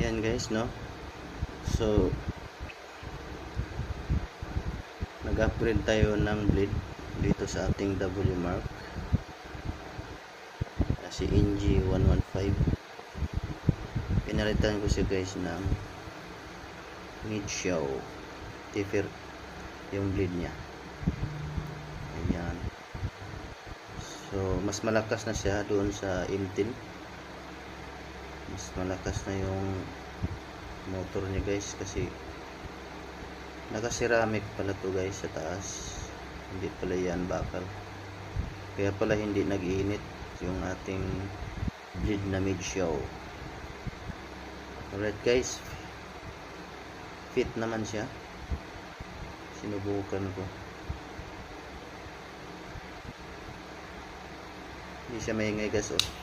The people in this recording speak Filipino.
Ayan guys, no? So nag-upgrade tayo ng blade dito sa ating W Mark na si NG115. Pinalitan ko siya guys ng mid-show Tifer yung blade niya. Ayan. So mas malakas na siya doon sa M10. Mas malakas na yung motor niya guys, kasi naka-ceramic pala to guys sa taas, hindi pala yan bakal, kaya pala hindi nag-iinit yung ating bleed na mid-show. Alright guys, fit naman siya, sinubukan ko, hindi siya maingay guys. Oh,